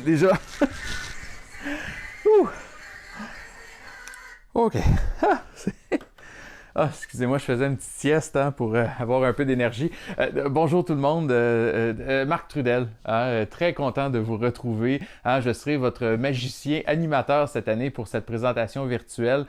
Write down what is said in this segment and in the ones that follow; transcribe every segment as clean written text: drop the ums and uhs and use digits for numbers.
Déjà. Ouh. OK. Excusez-moi, je faisais une petite sieste pour avoir un peu d'énergie. Bonjour tout le monde, Marc Trudel, très content de vous retrouver. Je serai votre magicien animateur cette année pour cette présentation virtuelle.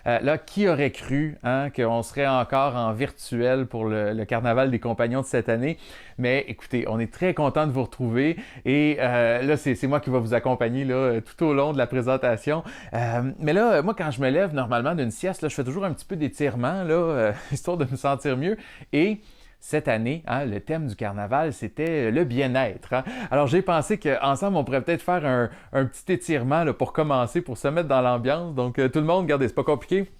Là, qui aurait cru qu'on serait encore en virtuel pour le Carnaval des Compagnons de cette année? Mais écoutez, on est très content de vous retrouver et là, c'est moi qui va vous accompagner là, tout au long de la présentation. Mais là, moi, quand je me lève normalement d'une sieste, là, je fais toujours un petit peu d'étirement, là, histoire de me sentir mieux. Et cette année, le thème du carnaval, c'était le bien-être. Alors, j'ai pensé qu'ensemble, on pourrait peut-être faire un petit étirement là, pour commencer, pour se mettre dans l'ambiance. Donc, tout le monde, regardez, c'est pas compliqué.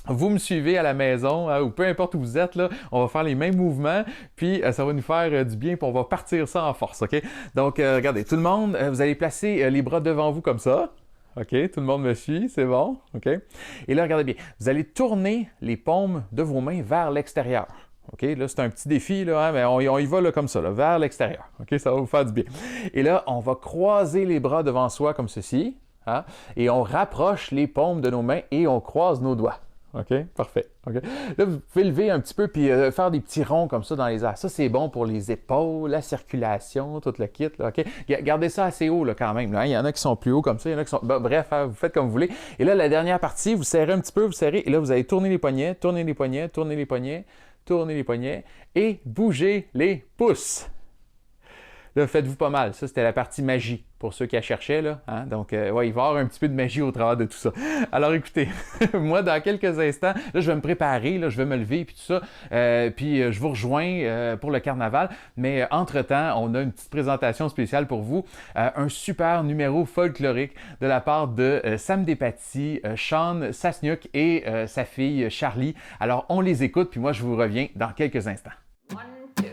Vous me suivez à la maison, ou peu importe où vous êtes, là, on va faire les mêmes mouvements, puis ça va nous faire du bien, puis on va partir ça en force, OK? Donc, regardez, tout le monde, vous allez placer les bras devant vous comme ça. OK, tout le monde me suit, c'est bon, OK? Et là, regardez bien, vous allez tourner les paumes de vos mains vers l'extérieur. OK, là, c'est un petit défi, là, mais on y va là, comme ça, là, vers l'extérieur. OK, ça va vous faire du bien. Et là, on va croiser les bras devant soi comme ceci, et on rapproche les paumes de nos mains et on croise nos doigts. OK, parfait. Okay. Là, vous pouvez lever un petit peu puis faire des petits ronds comme ça dans les airs. Ça, c'est bon pour les épaules, la circulation, tout le kit. Là, OK? Gardez ça assez haut là, quand même. Là, hein? Il y en a qui sont plus hauts comme ça, il y en a qui sont... bref, vous faites comme vous voulez. Et là, la dernière partie, vous serrez un petit peu, vous serrez, et là, vous allez tourner les poignets, tourner les poignets, tourner les poignets, tourner les poignets, et bouger les pouces. Là, faites-vous pas mal. Ça, c'était la partie magie pour ceux qui la cherchaient. Là, Donc, ouais, il va y avoir un petit peu de magie au travers de tout ça. Alors, écoutez, moi, dans quelques instants, là, je vais me préparer, là, je vais me lever, puis tout ça. Puis, je vous rejoins pour le carnaval. Mais entre-temps, on a une petite présentation spéciale pour vous. Un super numéro folklorique de la part de Sam Despatie, Sean Sasniuk et sa fille Charlie. Alors, on les écoute, puis moi, je vous reviens dans quelques instants. 1, 2.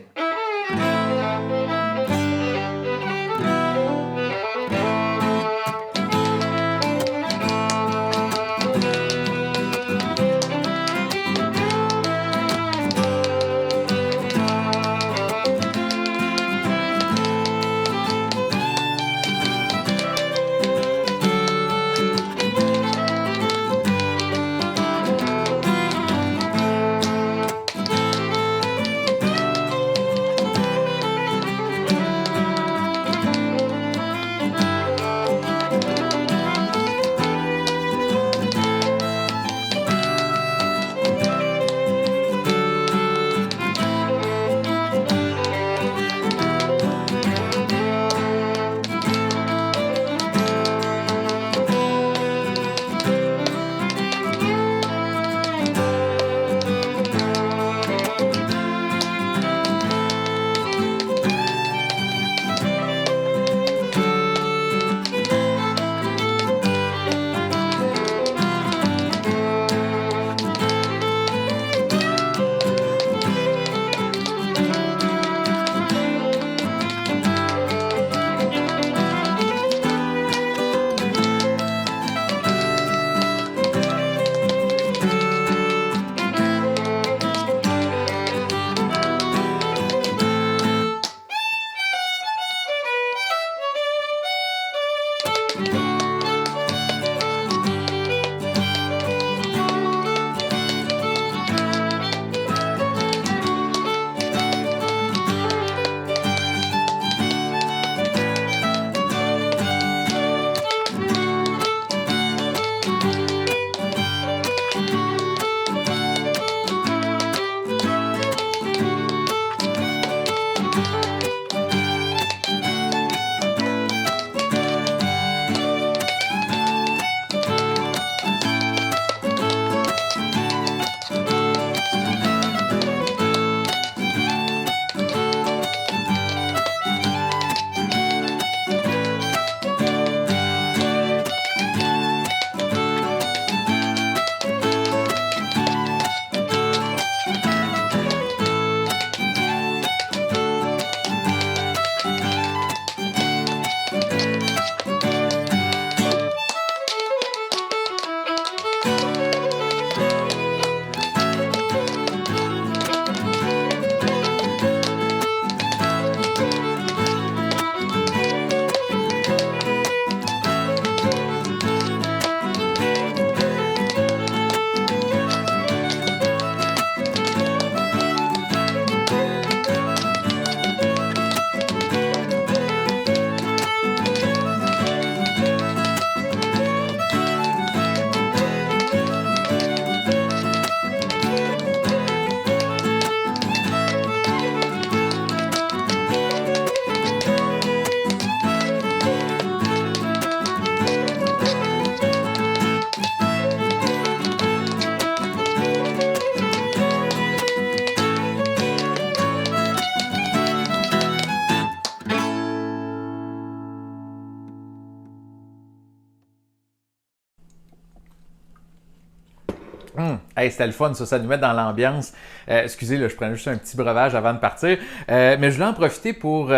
Hey, c'était le fun, ça nous met dans l'ambiance. Excusez, là, je prends juste un petit breuvage avant de partir. Mais je voulais en profiter pour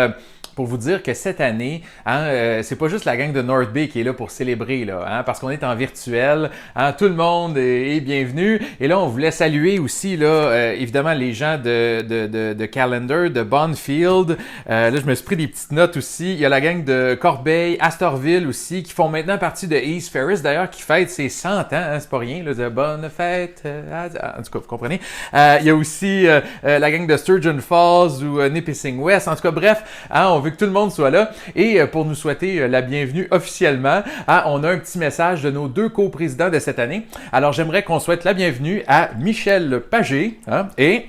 vous dire que cette année, c'est pas juste la gang de North Bay qui est là pour célébrer, là, parce qu'on est en virtuel. Tout le monde est bienvenu. Et là, on voulait saluer aussi, là, évidemment, les gens de Callender, de Bonfield. Là, je me suis pris des petites notes aussi. Il y a la gang de Corbeil, Astorville aussi, qui font maintenant partie de East Ferris, d'ailleurs, qui fête ses 100 ans. C'est pas rien, là, de bonne fête. En tout cas, vous comprenez. Il y a aussi la gang de Sturgeon Falls ou Nipissing West. En tout cas, bref, on veut que tout le monde soit là. Et pour nous souhaiter la bienvenue officiellement, on a un petit message de nos deux coprésidents de cette année. Alors, j'aimerais qu'on souhaite la bienvenue à Michel Pagé et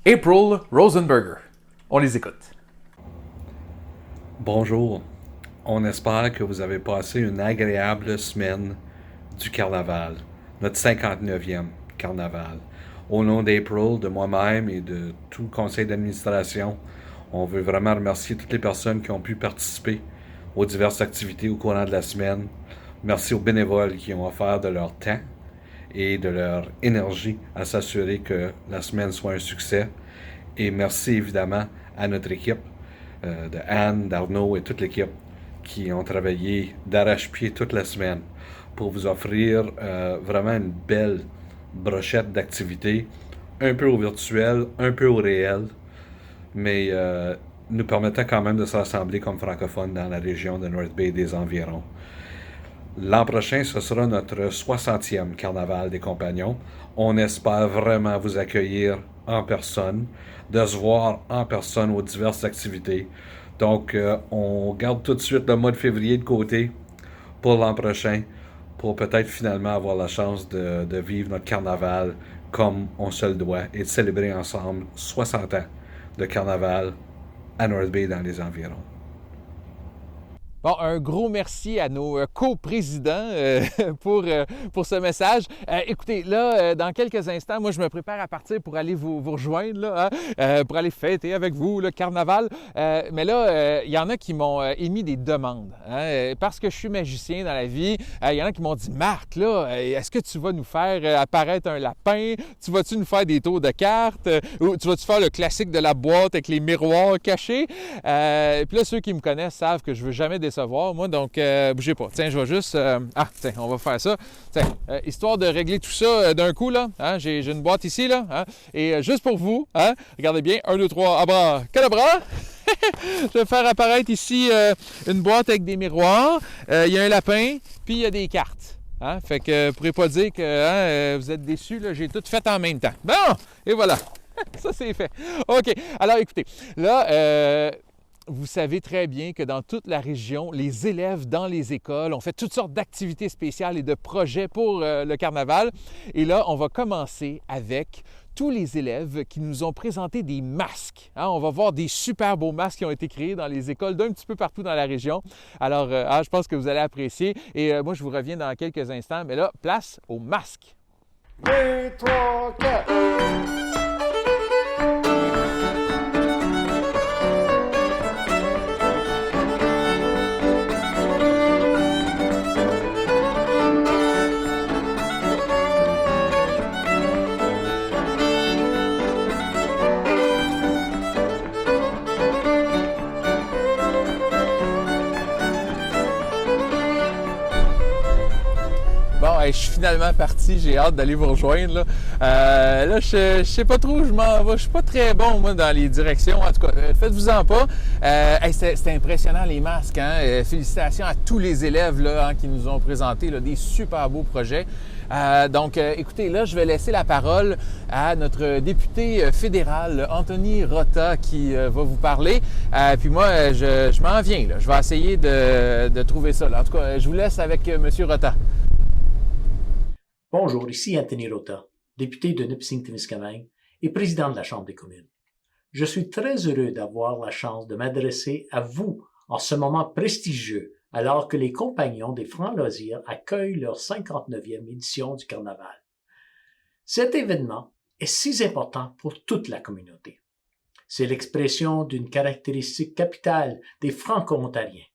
April Rosenberger. On les écoute. Bonjour. On espère que vous avez passé une agréable semaine du carnaval, notre 59e carnaval. Au nom d'April, de moi-même et de tout le conseil d'administration, on veut vraiment remercier toutes les personnes qui ont pu participer aux diverses activités au courant de la semaine. Merci aux bénévoles qui ont offert de leur temps et de leur énergie à s'assurer que la semaine soit un succès. Et merci évidemment à notre équipe, de Anne, d'Arnaud et toute l'équipe qui ont travaillé d'arrache-pied toute la semaine pour vous offrir vraiment une belle brochette d'activités, un peu au virtuel, un peu au réel, mais nous permettant quand même de se rassembler comme francophones dans la région de North Bay et des environs. L'an prochain, ce sera notre 60e carnaval des compagnons. On espère vraiment vous accueillir en personne, de se voir en personne aux diverses activités. Donc, on garde tout de suite le mois de février de côté pour l'an prochain, pour peut-être finalement avoir la chance de vivre notre carnaval comme on se le doit et de célébrer ensemble 60 ans de carnaval à North Bay dans les environs. Bon, un gros merci à nos coprésidents pour ce message. Écoutez, là, dans quelques instants, moi, je me prépare à partir pour aller vous rejoindre, là, pour aller fêter avec vous le carnaval. Mais là, il y en a qui m'ont émis des demandes. Parce que je suis magicien dans la vie, il y en a qui m'ont dit, Marc, là, est-ce que tu vas nous faire apparaître un lapin? Tu vas-tu nous faire des tours de cartes? Ou tu vas-tu faire le classique de la boîte avec les miroirs cachés? Puis là, ceux qui me connaissent savent que je veux jamais décevoir, moi, donc bougez pas. Tiens, je vais juste... tiens, on va faire ça. Tiens, histoire de régler tout ça d'un coup, là. J'ai une boîte ici, là. Et juste pour vous, regardez bien, 1, 2, 3, abra, cadabra! Je vais faire apparaître ici une boîte avec des miroirs. Il y a un lapin, puis il y a des cartes. Fait que vous ne pourrez pas dire que vous êtes déçus, là. J'ai tout fait en même temps. Bon, et voilà. Ça, c'est fait. OK. Alors, écoutez, là... vous savez très bien que dans toute la région, les élèves dans les écoles ont fait toutes sortes d'activités spéciales et de projets pour le carnaval. Et là, on va commencer avec tous les élèves qui nous ont présenté des masques. On va voir des super beaux masques qui ont été créés dans les écoles d'un petit peu partout dans la région. Alors, je pense que vous allez apprécier. Et moi, je vous reviens dans quelques instants. Mais là, place aux masques. 2, 3, 4. Je suis finalement parti, j'ai hâte d'aller vous rejoindre. Là, je sais pas trop où je m'en vais. Je suis pas très bon, moi, dans les directions. En tout cas, faites-vous-en pas. C'était impressionnant, les masques. Félicitations à tous les élèves là, qui nous ont présenté là, des super beaux projets. Donc, écoutez, là, je vais laisser la parole à notre député fédéral, Anthony Rota, qui va vous parler. Puis moi, je m'en viens. Là. Je vais essayer de trouver ça. Là. En tout cas, je vous laisse avec M. Rota. Bonjour, ici Anthony Rota, député de Nipissing-Témiscamingue et président de la Chambre des communes. Je suis très heureux d'avoir la chance de m'adresser à vous en ce moment prestigieux alors que les compagnons des Francs Loisirs accueillent leur 59e édition du Carnaval. Cet événement est si important pour toute la communauté. C'est l'expression d'une caractéristique capitale des Franco-Ontariens,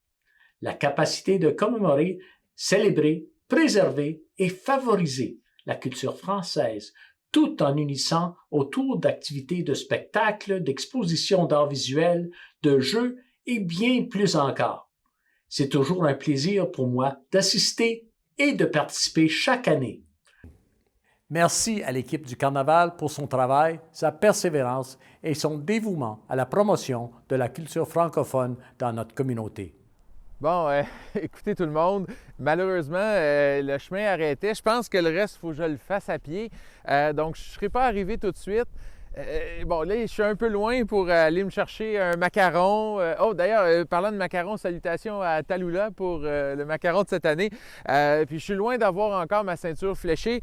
la capacité de commémorer, célébrer, préserver et favoriser la culture française, tout en unissant autour d'activités de spectacle, d'expositions d'art visuel, de jeux et bien plus encore. C'est toujours un plaisir pour moi d'assister et de participer chaque année. Merci à l'équipe du Carnaval pour son travail, sa persévérance et son dévouement à la promotion de la culture francophone dans notre communauté. Bon, écoutez tout le monde, malheureusement, le chemin arrêtait. Je pense que le reste, il faut que je le fasse à pied. Donc, je ne serai pas arrivé tout de suite. Bon, là, je suis un peu loin pour aller me chercher un macaron. Oh, d'ailleurs, parlant de macaron, salutations à Tallulah pour le macaron de cette année. Puis je suis loin d'avoir encore ma ceinture fléchée.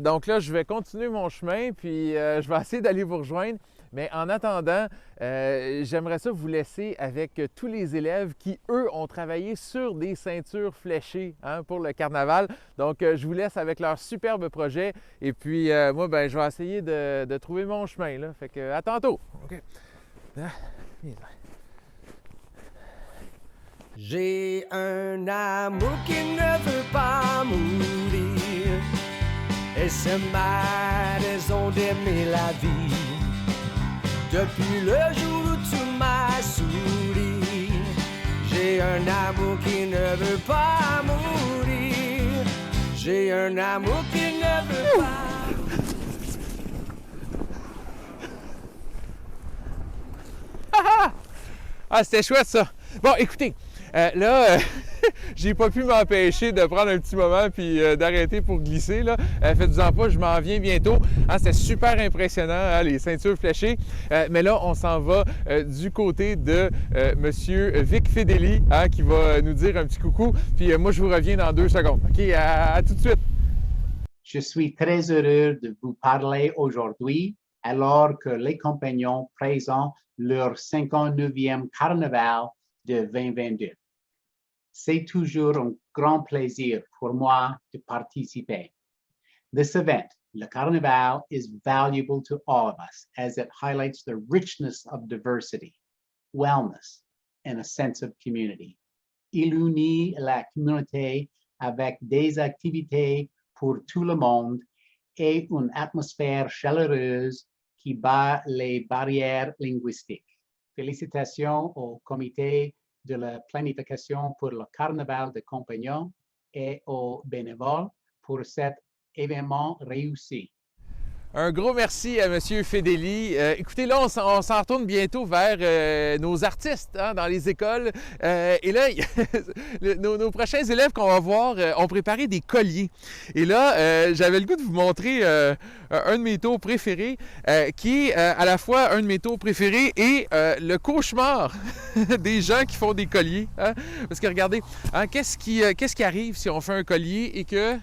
Donc là, je vais continuer mon chemin, puis je vais essayer d'aller vous rejoindre. Mais en attendant, j'aimerais ça vous laisser avec tous les élèves qui, eux, ont travaillé sur des ceintures fléchées pour le carnaval. Donc, je vous laisse avec leur superbe projet. Et puis, moi, ben, je vais essayer de trouver mon chemin. Là. Fait que, à tantôt. OK. J'ai un amour qui ne veut pas mourir, et c'est ma raison d'aimer la vie. Depuis le jour où tu m'as souri, j'ai un amour qui ne veut pas mourir. J'ai un amour qui ne veut pas. Ah, c'était chouette ça! Bon, écoutez, là, j'ai pas pu m'empêcher de prendre un petit moment puis d'arrêter pour glisser. Là. Faites-vous-en pas, je m'en viens bientôt. C'était super impressionnant, les ceintures fléchées. Mais là, on s'en va du côté de Monsieur Vic Fedeli, qui va nous dire un petit coucou. Puis moi, je vous reviens dans 2 secondes. OK, à tout de suite. Je suis très heureux de vous parler aujourd'hui alors que les compagnons présentent leur 59e carnaval de 2022. C'est toujours un grand plaisir pour moi de participer. This event, le Carnaval, is valuable to all of us as it highlights the richness of diversity, wellness, and a sense of community. Il unit la communauté avec des activités pour tout le monde et une atmosphère chaleureuse qui bat les barrières linguistiques. Félicitations au comité de la planification pour le Carnaval de Compagnons et aux bénévoles pour cet événement réussi. Un gros merci à M. Fedeli. Écoutez, là, on s'en retourne bientôt vers nos artistes dans les écoles. Et là, nos prochains élèves qu'on va voir ont préparé des colliers. Et là, j'avais le goût de vous montrer un de mes tours préférés, qui est à la fois un de mes tours préférés et le cauchemar des gens qui font des colliers. Parce que regardez, qu'est-ce qui arrive si on fait un collier et que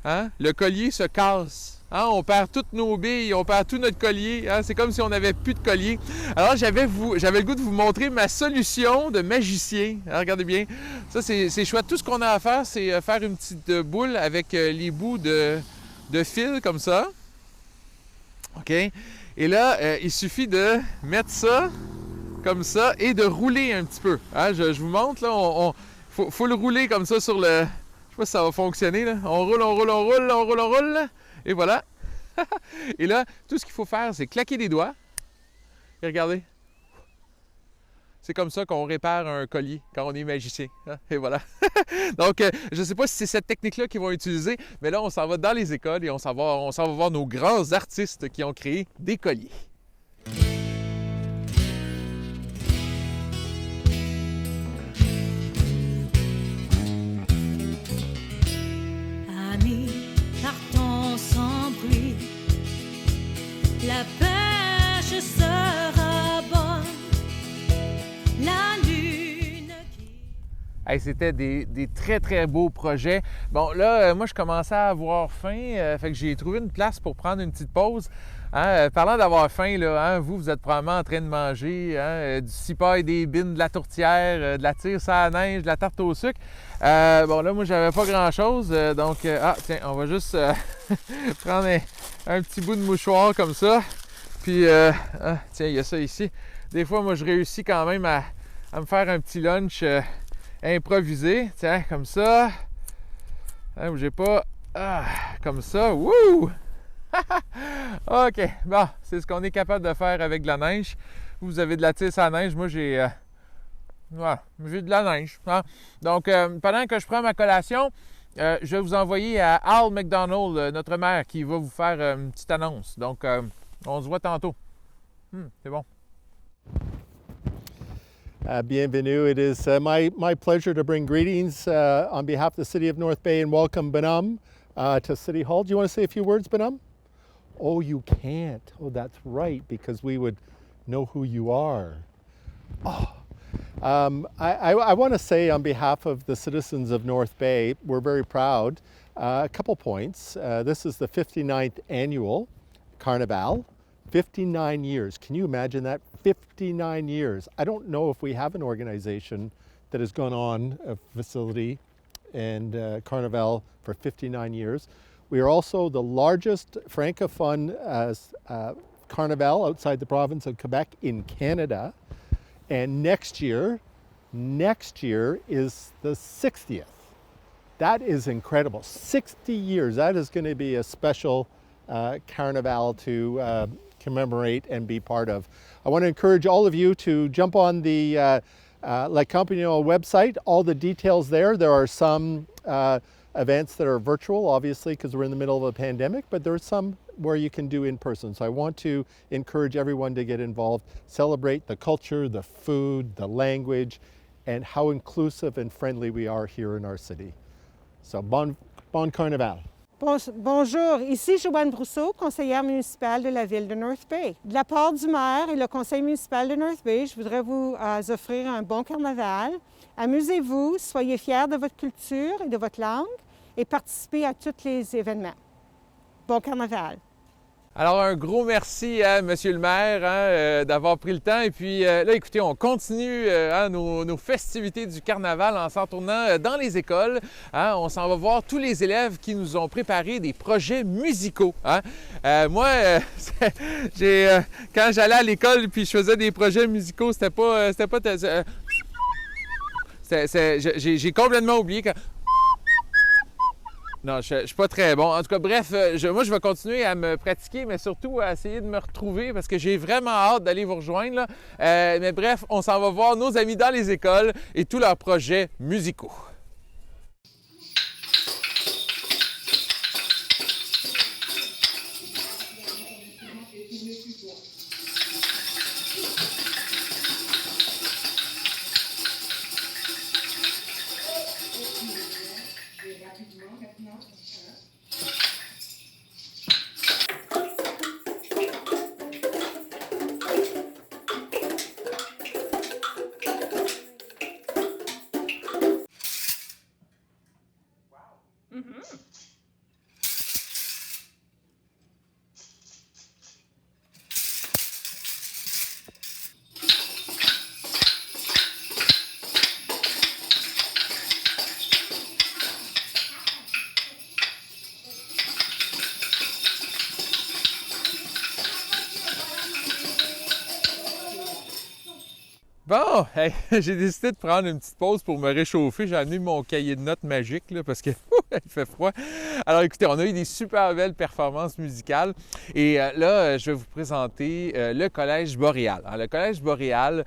le collier se casse? On perd toutes nos billes, on perd tout notre collier. C'est comme si on n'avait plus de collier. Alors, j'avais le goût de vous montrer ma solution de magicien. Regardez bien. Ça, c'est chouette. Tout ce qu'on a à faire, c'est faire une petite boule avec les bouts de fil comme ça. OK? Et là, il suffit de mettre ça comme ça et de rouler un petit peu. Je vous montre, là. Faut le rouler comme ça sur le... Je sais pas si ça va fonctionner, là. On roule, on roule, on roule, on roule, on roule. Et voilà. Et là, tout ce qu'il faut faire, c'est claquer des doigts. Et regardez. C'est comme ça qu'on répare un collier quand on est magicien. Et voilà. Donc, je ne sais pas si c'est cette technique-là qu'ils vont utiliser, mais là, on s'en va dans les écoles et on s'en va voir nos grands artistes qui ont créé des colliers. La pêche sera bonne, la lune qui... Hey, c'était des très, très beaux projets. Bon, là, moi, je commençais à avoir faim, fait que j'ai trouvé une place pour prendre une petite pause. Parlant d'avoir faim, là, vous êtes probablement en train de manger du cipaille, des bines, de la tourtière, de la tire à la neige, de la tarte au sucre. Bon, là, moi, j'avais pas grand-chose, donc, tiens, on va juste prendre un petit bout de mouchoir comme ça. Puis, tiens, il y a ça ici. Des fois, moi, je réussis quand même à me faire un petit lunch improvisé. Tiens, comme ça. J'ai pas Ah, comme ça, wouh! OK, bon, c'est ce qu'on est capable de faire avec de la neige. Vous avez de la tisse à neige, moi j'ai de la neige. Hein? Donc, pendant que je prends ma collation, je vais vous envoyer à Al McDonald, notre maire, qui va vous faire une petite annonce. Donc, on se voit tantôt. C'est bon. Bienvenue. It is my pleasure to bring greetings on behalf of the City of North Bay and welcome Benham to City Hall. Do you want to say a few words, Benham? Oh, you can't. Oh, that's right, because we would know who you are. Oh. I want to say on behalf of the citizens of North Bay, we're very proud. A couple points. This is the 59th annual Carnival. 59 years. Can you imagine that? 59 years. I don't know if we have an organization that has gone on a facility and Carnival for 59 years. We are also the largest francophone Carnival outside the province of Quebec in Canada. And next year is the 60th. That is incredible. 60 years. That is going to be a special Carnival to commemorate and be part of. I want to encourage all of you to jump on the La Compagnon website. All the details there. There are some events that are virtual, obviously, because we're in the middle of a pandemic, but there are some where you can do in person. So I want to encourage everyone to get involved, celebrate the culture, the food, the language, and how inclusive and friendly we are here in our city. So bon Carnival. Bonjour, ici Joanne Brousseau, conseillère municipale de la ville de North Bay. De la part du maire et le conseil municipal de North Bay, je voudrais vous offrir un bon carnaval. Amusez-vous, soyez fiers de votre culture et de votre langue et participez à tous les événements. Bon carnaval! Alors, un gros merci à Monsieur le maire d'avoir pris le temps. Et puis là, écoutez, on continue nos festivités du carnaval en s'en tournant dans les écoles. On s'en va voir tous les élèves qui nous ont préparé des projets musicaux. Moi, quand j'allais à l'école puis je faisais des projets musicaux, j'ai complètement oublié que... Non, je ne suis pas très bon. En tout cas, bref, moi, je vais continuer à me pratiquer, mais surtout à essayer de me retrouver parce que j'ai vraiment hâte d'aller vous rejoindre. Là. Mais bref, on s'en va voir nos amis dans les écoles et tous leurs projets musicaux. Bon, hey, j'ai décidé de prendre une petite pause pour me réchauffer. J'ai amené mon cahier de notes magique là, parce que il fait froid. Alors écoutez, on a eu des super belles performances musicales. Et là, je vais vous présenter le Collège Boréal. Alors, le Collège Boréal,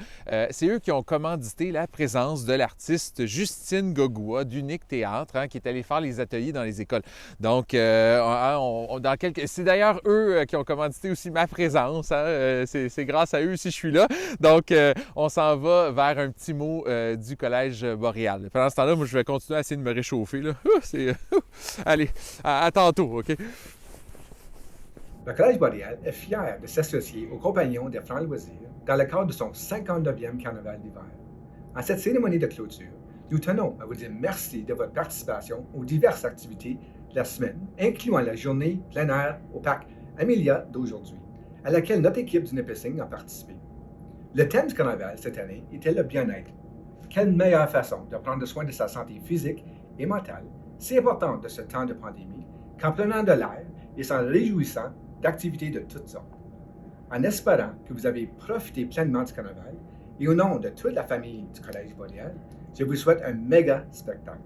c'est eux qui ont commandité la présence de l'artiste Justine Gogoua d'Unique Théâtre, qui est allée faire les ateliers dans les écoles. Donc, c'est d'ailleurs eux qui ont commandité aussi ma présence. C'est grâce à eux si je suis là. Donc, on s'en va vers un petit mot du Collège Boréal. Pendant ce temps-là, moi, je vais continuer à essayer de me réchauffer. Là. Allez, à tantôt, OK? Le Collège Boréal est fier de s'associer aux compagnons des Francs Loisirs dans le cadre de son 59e Carnaval d'hiver. En cette cérémonie de clôture, nous tenons à vous dire merci de votre participation aux diverses activités de la semaine, incluant la journée plein air au parc Amelia d'aujourd'hui, à laquelle notre équipe du Nipissing a participé. Le thème du carnaval cette année était le bien-être. Quelle meilleure façon de prendre soin de sa santé physique et mentale, si importante de ce temps de pandémie, qu'en prenant de l'air et s'en réjouissant d'activités de toutes sortes. En espérant que vous avez profité pleinement du carnaval, et au nom de toute la famille du Collège Boréal, je vous souhaite un méga spectacle.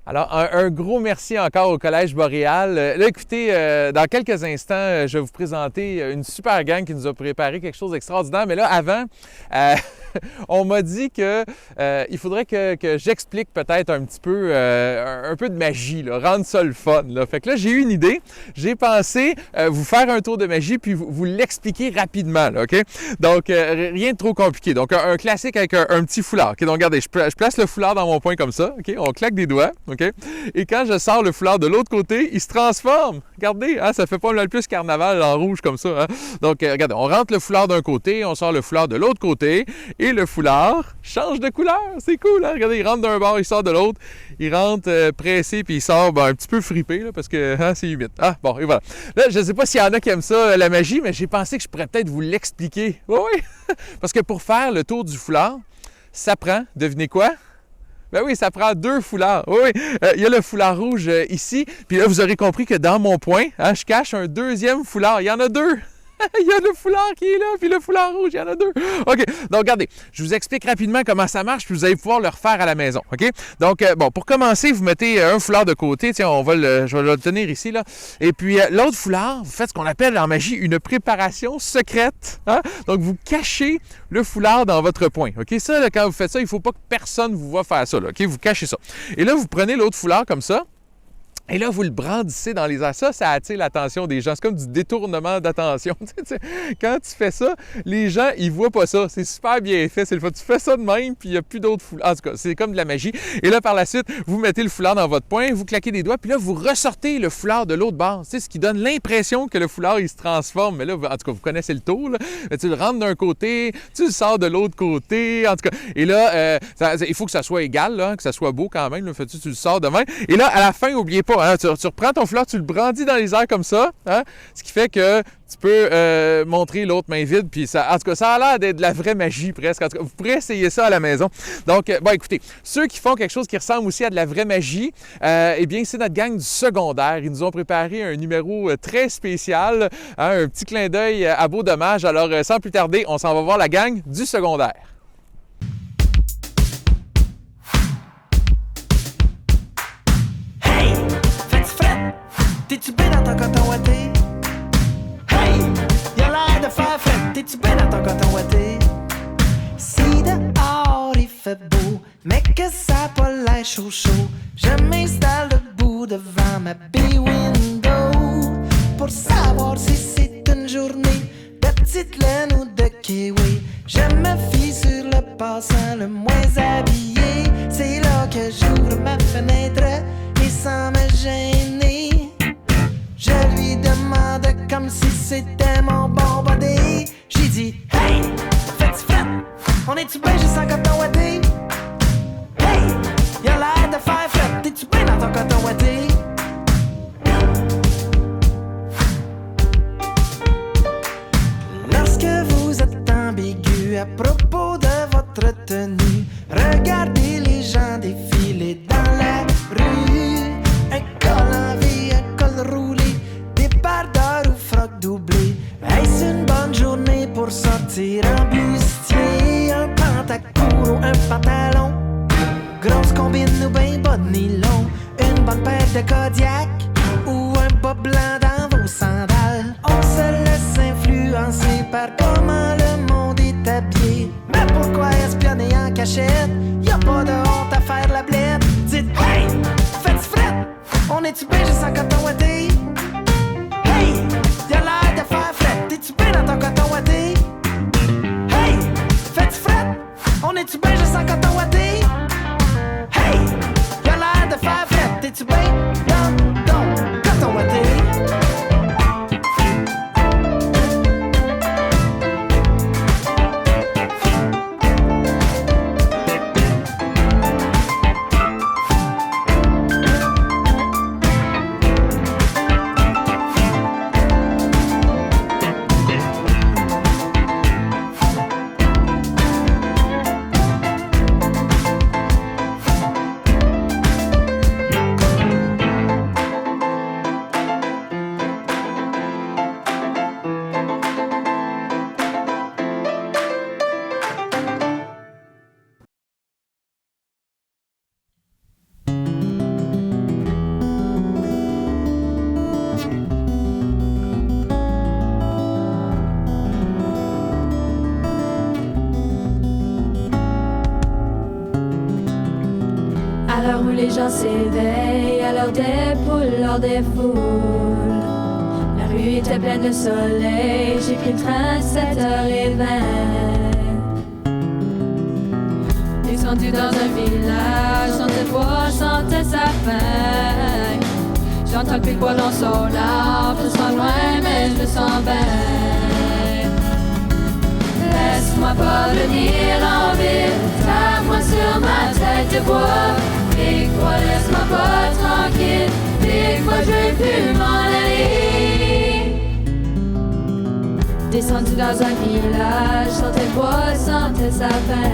Alors, un gros merci encore au Collège Boréal. Là, écoutez, dans quelques instants, je vais vous présenter une super gang qui nous a préparé quelque chose d'extraordinaire. Mais là, avant, on m'a dit que il faudrait que j'explique peut-être un petit peu, un peu de magie, là, rendre ça le fun. Là. Fait que là, j'ai eu une idée. J'ai pensé vous faire un tour de magie puis vous l'expliquer rapidement, là, OK? Donc, rien de trop compliqué. Donc, un classique avec un petit foulard. OK? Donc, regardez, je place le foulard dans mon poing comme ça. OK? On claque des doigts. OK? Et quand je sors le foulard de l'autre côté, il se transforme. Regardez, hein, ça fait pas mal plus carnaval en rouge comme ça. Hein? Donc, regardez, on rentre le foulard d'un côté, on sort le foulard de l'autre côté, et le foulard change de couleur. C'est cool, hein? Regardez, il rentre d'un bord, il sort de l'autre. Il rentre pressé, puis il sort un petit peu fripé, là, parce que hein, c'est humide. Ah, bon, et voilà. Là, je ne sais pas s'il y en a qui aiment ça, la magie, mais j'ai pensé que je pourrais peut-être vous l'expliquer. Oui, oui. Parce que pour faire le tour du foulard, ça prend, devinez quoi? Ben oui, ça prend 2 foulards. Oui, oui. Il y a le foulard rouge ici. Puis là, vous aurez compris que dans mon poing, hein, je cache un 2e foulard. Il y en a 2. Il y a le foulard qui est là, puis le foulard rouge, il y en a 2. OK, donc regardez, je vous explique rapidement comment ça marche, puis vous allez pouvoir le refaire à la maison, OK? Donc, bon, pour commencer, vous mettez un foulard de côté, tiens, je vais le tenir ici, là. Et puis, l'autre foulard, vous faites ce qu'on appelle en magie une préparation secrète, hein? Donc, vous cachez le foulard dans votre poing, OK? Ça, là, quand vous faites ça, il ne faut pas que personne vous voit faire ça, là, OK? Vous cachez ça. Et là, vous prenez l'autre foulard comme ça, et là, vous le brandissez dans les airs. Ça attire l'attention des gens. C'est comme du détournement d'attention. Quand tu fais ça, les gens, ils voient pas ça. C'est super bien fait. C'est le fait. Tu fais ça de même, puis il n'y a plus d'autres foulards. En tout cas, c'est comme de la magie. Et là, par la suite, vous mettez le foulard dans votre poing, vous claquez des doigts, puis là, vous ressortez le foulard de l'autre bord. Ce qui donne l'impression que le foulard, il se transforme. Mais là, en tout cas, vous connaissez le tour. Là. Tu le rentres d'un côté, tu le sors de l'autre côté. En tout cas, et là, il faut que ça soit égal, là, que ça soit beau quand même. Là. Tu le sors de même. Et là, à la fin, n'oubliez pas, hein, tu reprends ton foulard, tu le brandis dans les airs comme ça, hein, ce qui fait que tu peux montrer l'autre main vide. Puis ça, en tout cas, ça a l'air d'être de la vraie magie presque. En tout cas, vous pourrez essayer ça à la maison. Donc, bon, écoutez, ceux qui font quelque chose qui ressemble aussi à de la vraie magie, eh bien, c'est notre gang du secondaire. Ils nous ont préparé un numéro très spécial, hein, un petit clin d'œil à Beau Dommage. Alors, sans plus tarder, on s'en va voir la gang du secondaire. T'es-tu bien dans ton coton ouaté? Hey! Y'a l'air de faire frais. T'es-tu bien dans ton coton ouaté? Si dehors il fait beau, mais que ça a pas l'air chaud, je m'installe debout devant ma bay window pour savoir si c'est une journée de petite laine ou de kiwi. Je me fie sur le passant le moins habillé. C'est là que j'ouvre ma fenêtre et sans me gêner, je lui demande comme si c'était mon bon body. J'ai dit, hey, fais-tu fret? On est-tu bien juste en coton ouaté? Hey, y'a l'air de faire fret. T'es-tu bien dans ton coton ouaté? Lorsque vous êtes ambigu à propos de votre tenue, regardez les gens défiler dans la rue. Un col en V, un col roulé, débardeur ou froc doublé. Est-ce une bonne journée pour sortir en bustier? Un pantacourt ou un pantalon, grosse combine ou ben bas de nylon, une bonne paire de Kodiak ou un bas blanc dans vos sandales. On se laisse influencer par comment le monde est habillé. Mais pourquoi espionner en cachette? Y'a pas de honte à faire la blette. Dites, hey, faites fret? On est-tu bien juste en coton ouaté? Hey, y'a l'air de faire fret. T'es-tu bien dans ton coton ouaté? Hey, faites fret? On est-tu bien juste en coton ouaté? Hey, y'a l'air de faire fret. T'es-tu bien dans ton coton ouaté? À l'heure où les gens s'éveillent, à l'heure des poules, lors des foules. La rue était pleine de soleil, j'ai pris le train à 7h20. Descendu dans un village, sentais bois, sentais sa faim. J'entends le pic-bois dans son larme, je sens loin mais je le sens bien. Laisse-moi pas venir en ville, tape-moi sur ma tête de bois. Pique-moi, laisse-moi pas tranquille, pique-moi, je veux plus m'en aller. Descendu dans un village, sentais le bois, sentais sa faim.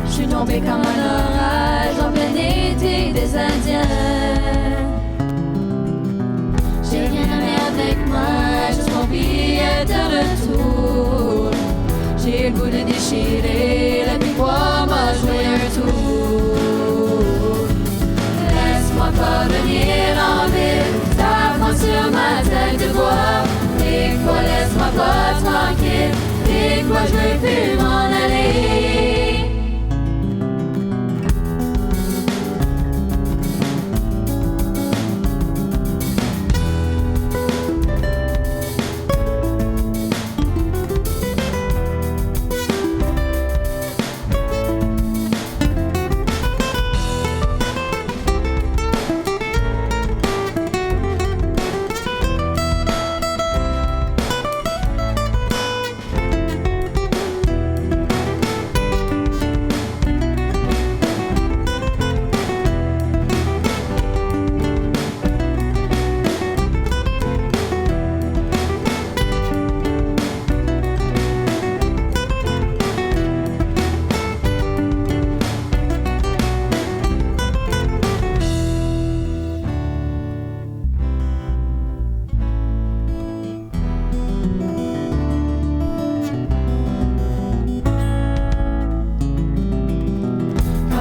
Je suis tombé comme un orage en plein été des Indiens. J'ai rien amené avec moi, juste mon billet de retour. J'ai le goût de déchirer, le pic-bois m'a joué un tour. Laisse-moi pas venir en ville, tape-moi sur ma tête de bois. Pique-moi, laisse-moi pas tranquille, pique-moi, je veux plus m'en aller.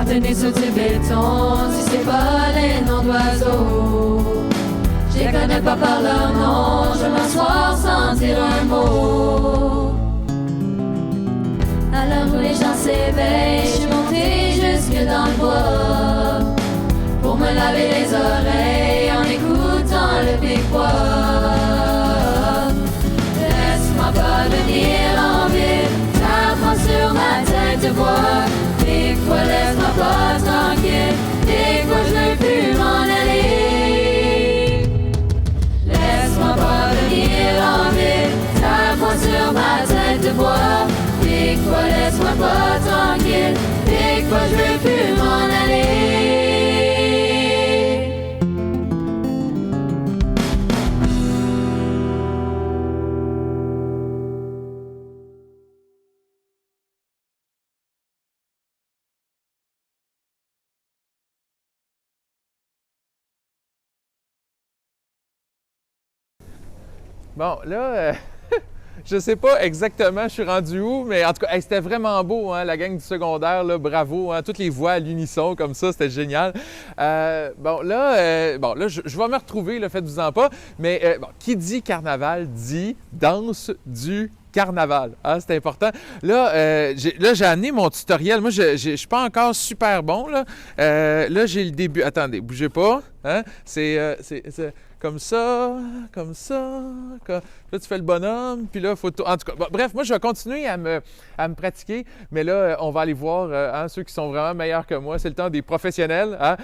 Tenez sur du béton, si c'est pas les noms d'oiseaux. Je les connais pas par leur nom, je m'asseoir sans dire un mot. À l'heure où les gens s'éveillent, je suis montée jusque dans le bois pour me laver les oreilles en écoutant le pic-bois. Laisse-moi pas venir en ville, tape-moi sur ma tête de bois. Pique-moi, laisse-moi pas tranquille, pique-moi, je veux plus m'en aller. Laisse-moi pas venir en ville, tape-moi sur ma tête de bois. Pique-moi, laisse-moi pas tranquille, pique-moi, je veux plus m'en aller. Bon, là, je sais pas exactement je suis rendu où, mais en tout cas, hey, c'était vraiment beau, hein, la gang du secondaire, là, bravo, hein, toutes les voix à l'unisson comme ça, c'était génial. Bon, là, je vais me retrouver, le faites-vous-en pas, mais bon, qui dit carnaval dit danse du carnaval, hein, c'est important. Là, j'ai amené mon tutoriel. Moi, je suis pas encore super bon, là. Là, j'ai le début. Attendez, bougez pas. Hein? C'est comme ça, comme ça. Là, tu fais le bonhomme, puis là, il faut... En tout cas, bon, bref, moi, je vais continuer à me pratiquer, mais là, on va aller voir hein, ceux qui sont vraiment meilleurs que moi. C'est le temps des professionnels. Hein?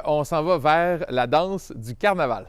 On s'en va vers la danse du carnaval.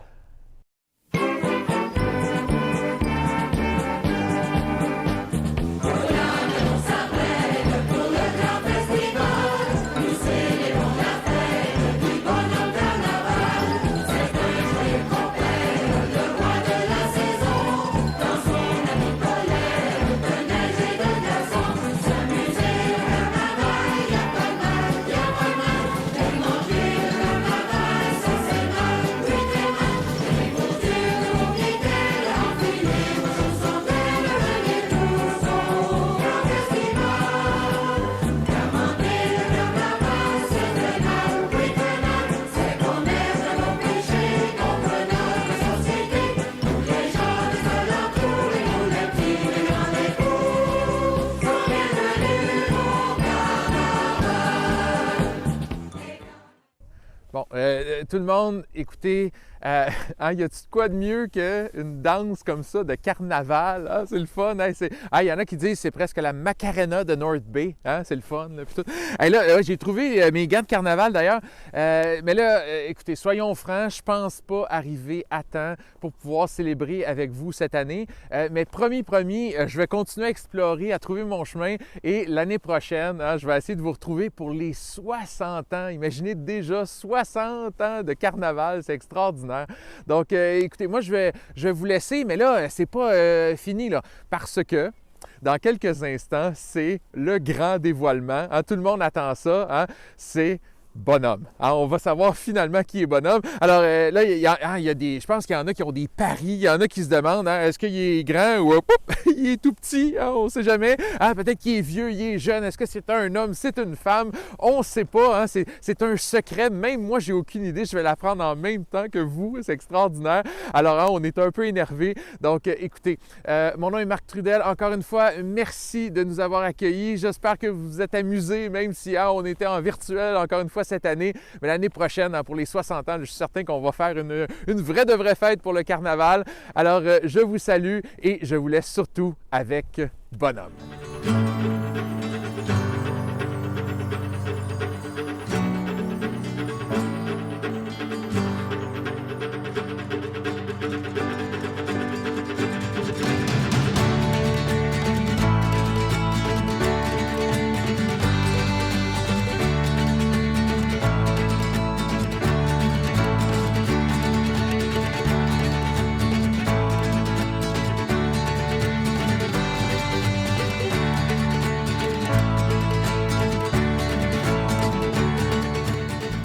tout le monde, écoutez, y a-t-il de quoi de mieux qu'une danse comme ça de carnaval? Hein? C'est le fun. Il y en a qui disent que c'est presque la Macarena de North Bay. Hein? C'est le fun. Là, puis tout. Là, j'ai trouvé mes gants de carnaval d'ailleurs. Mais là, écoutez, soyons francs, je pense pas arriver à temps pour pouvoir célébrer avec vous cette année. Mais promis, je vais continuer à explorer, à trouver mon chemin. Et l'année prochaine, je vais essayer de vous retrouver pour les 60 ans. Imaginez déjà 60 ans de carnaval. C'est extraordinaire. Donc, écoutez, moi, je vais vous laisser, mais là, c'est pas fini, là, parce que dans quelques instants, c'est le grand dévoilement. Hein, tout le monde attend ça. Hein, c'est Bonhomme. Hein, on va savoir finalement qui est Bonhomme. Alors là, je pense qu'il y en a qui ont des paris. Il y en a qui se demandent, hein, est-ce qu'il est grand ou il est tout petit? Hein, on ne sait jamais. Hein, peut-être qu'il est vieux, il est jeune. Est-ce que c'est un homme? C'est une femme? On ne sait pas. Hein, c'est un secret. Même moi, j'ai aucune idée. Je vais l'apprendre en même temps que vous. C'est extraordinaire. Alors, hein, on est un peu énervés. Donc, écoutez, mon nom est Marc Trudel. Encore une fois, merci de nous avoir accueillis. J'espère que vous vous êtes amusés, même si on était en virtuel, encore une fois, cette année. Mais l'année prochaine, pour les 60 ans, je suis certain qu'on va faire une vraie de vraie fête pour le carnaval. Alors, je vous salue et je vous laisse surtout avec Bonhomme.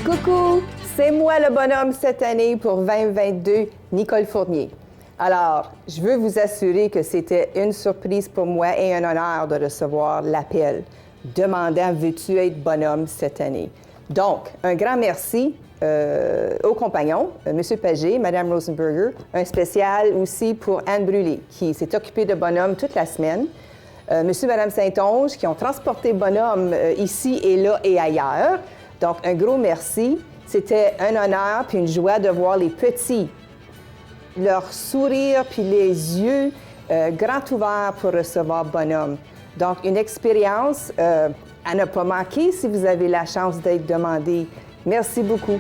Coucou, c'est moi le bonhomme cette année pour 2022, Nicole Fournier. Alors, je veux vous assurer que c'était une surprise pour moi et un honneur de recevoir l'appel demandant « Veux-tu être bonhomme cette année? » Donc, un grand merci aux compagnons, M. Pagé, Mme Rosenberger, un spécial aussi pour Anne Brûlé, qui s'est occupée de bonhomme toute la semaine. M. et Mme Saint-Onge, qui ont transporté bonhomme ici et là et ailleurs. Donc, un gros merci. C'était un honneur puis une joie de voir les petits, leur sourire puis les yeux grands ouverts pour recevoir Bonhomme. Donc, une expérience à ne pas manquer si vous avez la chance d'être demandé. Merci beaucoup.